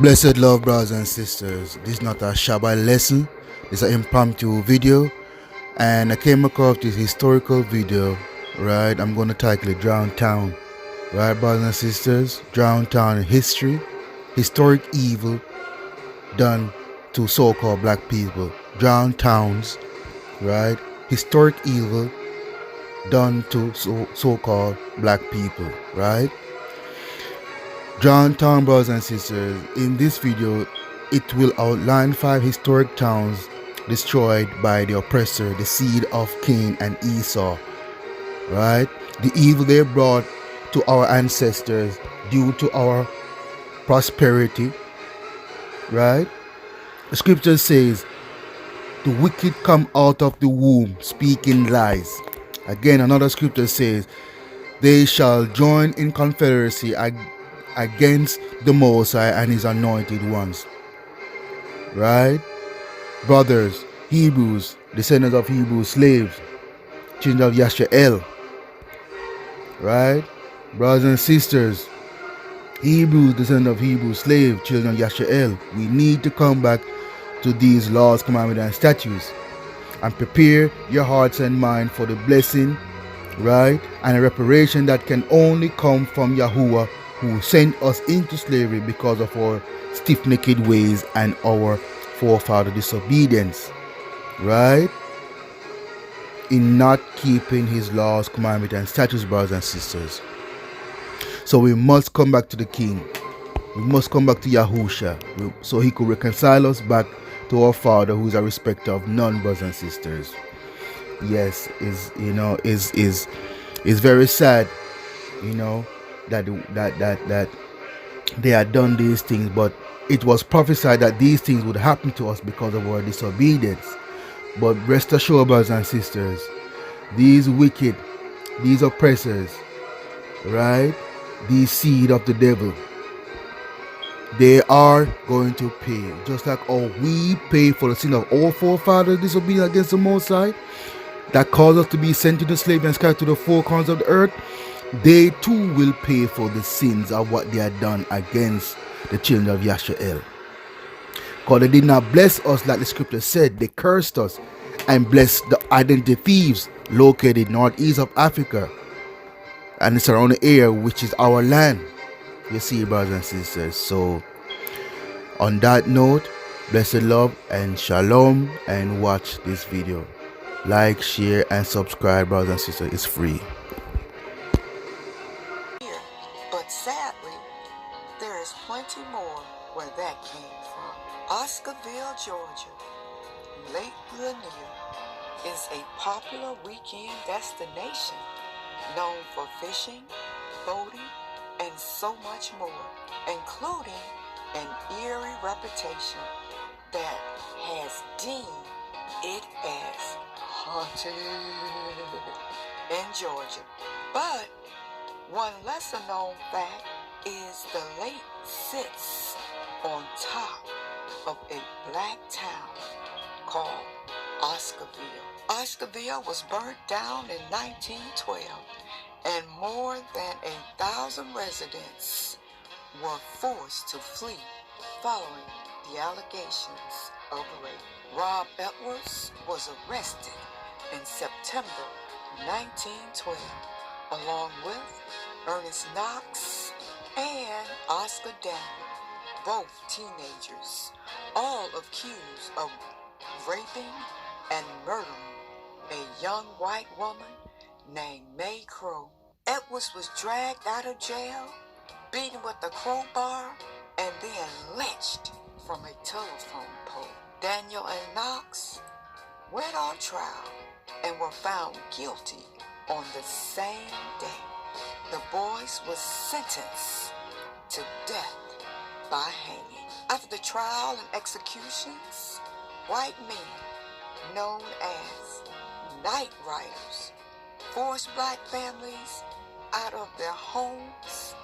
Blessed love, brothers and sisters. This is not a Shabbat lesson. It's an impromptu video, and I came across this historical video. Right, I'm going to title it "Drown Town." Right, brothers and sisters, Drown Town in history, historic evil done to so-called black people. Drown towns, right? Historic evil done to so-called black people, right? Drown Town, brothers and sisters, in this video, it will outline 5 historic towns destroyed by the oppressor, the seed of Cain and Esau, right? The evil they brought to our ancestors due to our prosperity, right? The scripture says, the wicked come out of the womb speaking lies. Again, another scripture says, they shall join in confederacy against the Most High and his anointed ones. Right? Brothers, Hebrews, descendants of Hebrew slaves, children of Yashael. Right? Brothers and sisters, Hebrews, descendants of Hebrew slave, children of Yashael. We need to come back to these laws, commandments, and statutes and prepare your hearts and mind for the blessing, right, and a reparation that can only come from Yahuwah, who sent us into slavery because of our stiff-necked ways and our forefather disobedience, right, in not keeping his laws, commandments, and statutes, brothers and sisters. So we must come back to the King. We must come back to Yahusha, so he could reconcile us back to our Father, who is a respecter of none, brothers and sisters. Yes, is very sad, that they had done these things, but it was prophesied that these things would happen to us because of our disobedience. But rest assured, brothers and sisters, these wicked, these oppressors, right, these seed of the devil, they are going to pay, just like how we pay for the sin of our forefathers disobedience against the Most High, that caused us to be sent into slavery and scattered to the four corners of the earth. They too will pay for the sins of what they had done against the children of Yashael. Because they did not bless us like the scripture said. They cursed us and blessed the identity thieves located northeast of Africa and the surrounding area, which is our land. You see, brothers and sisters. So on that note, blessed love and shalom, and watch this video. Like, share, and subscribe, brothers and sisters. It's free. But sadly, there is plenty more where that came from. Oscarville, Georgia, Lake Lanier is a popular weekend destination known for fishing, boating, and so much more, including an eerie reputation that has deemed it as haunted in Georgia. But one lesser known fact is the lake sits on top of a black town called Oscarville. Oscarville was burnt down in 1912, and more than 1,000 residents were forced to flee following the allegations of rape. Rob Edwards was arrested in September 1912, along with Ernest Knox and Oscar Daniel, both teenagers, all accused of raping and murdering a young white woman named May Crow. Edwards was dragged out of jail, beaten with a crowbar, and then lynched from a telephone pole. Daniel and Knox went on trial and were found guilty on the same day. The boys were sentenced to death by hanging. After the trial and executions, white men, known as night riders, forced black families out of their homes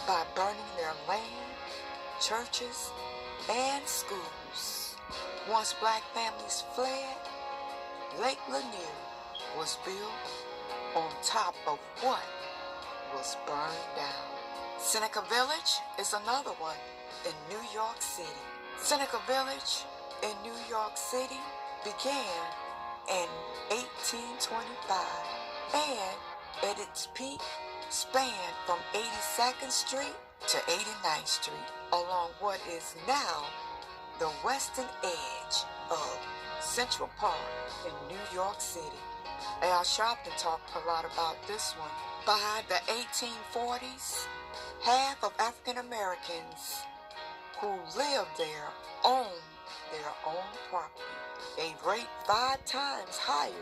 by burning their land, churches, and schools. Once black families fled, Lake Lanier was built on top of what was burned down. Seneca Village is another one in New York City. Seneca Village in New York City began in 1825 and at its peak spanned from 82nd Street to 89th Street along what is now the western edge of Central Park in New York City. Al Sharpton talked a lot about this one. By the 1840s, half of African Americans who lived there owned their own property, a rate 5 times higher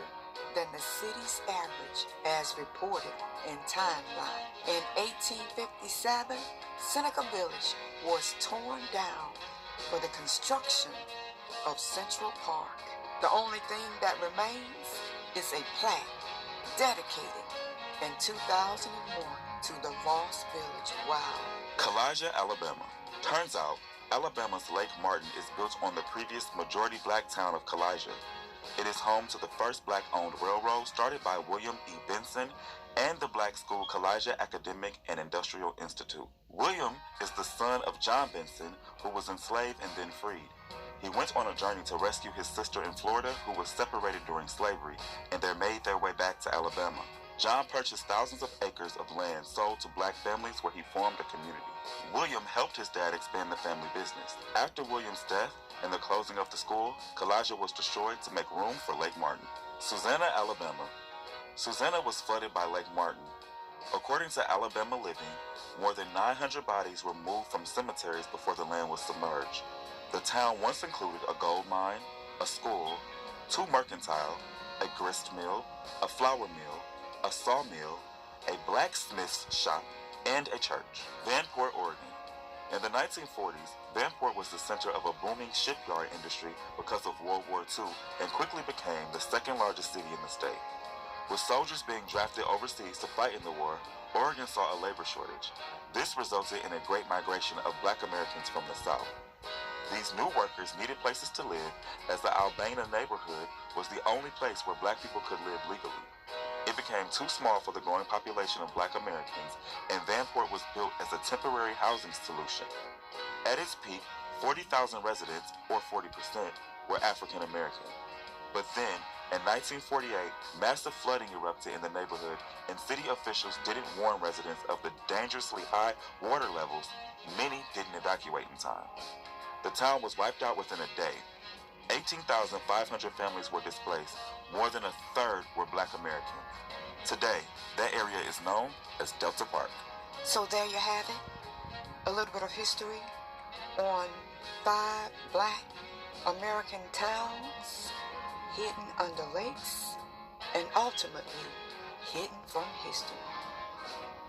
than the city's average as reported in Timeline. In 1857, Seneca Village was torn down for the construction of Central Park. The only thing that remains is a plaque dedicated in 2001 to the Lost Village. Wow. Kalijah, Alabama. Turns out, Alabama's Lake Martin is built on the previous majority black town of Kalijah. It is home to the first black-owned railroad started by William E. Benson and the black school Kalijah Academic and Industrial Institute. William is the son of John Benson, who was enslaved and then freed. He went on a journey to rescue his sister in Florida, who was separated during slavery, and they made their way back to Alabama. John purchased thousands of acres of land sold to black families where he formed a community. William helped his dad expand the family business. After William's death and the closing of the school, Kalijah was destroyed to make room for Lake Martin. Susanna, Alabama. Susanna was flooded by Lake Martin. According to Alabama Living, more than 900 bodies were moved from cemeteries before the land was submerged. The town once included a gold mine, a school, 2 mercantile, a grist mill, a flour mill, a sawmill, a blacksmith's shop, and a church. Vanport, Oregon. In the 1940s, Vanport was the center of a booming shipyard industry because of World War II and quickly became the second largest city in the state. With soldiers being drafted overseas to fight in the war, Oregon saw a labor shortage. This resulted in a great migration of black Americans from the South. These new workers needed places to live, as the Albana neighborhood was the only place where black people could live legally. It became too small for the growing population of black Americans, and Vanport was built as a temporary housing solution. At its peak, 40,000 residents, or 40%, were African American. But then, in 1948, massive flooding erupted in the neighborhood, and city officials didn't warn residents of the dangerously high water levels. Many didn't evacuate in time. The town was wiped out within a day. 18,500 families were displaced. More than a third were black Americans. Today, that area is known as Delta Park. So there you have it. A little bit of history on 5 black American towns hidden under lakes and ultimately hidden from history.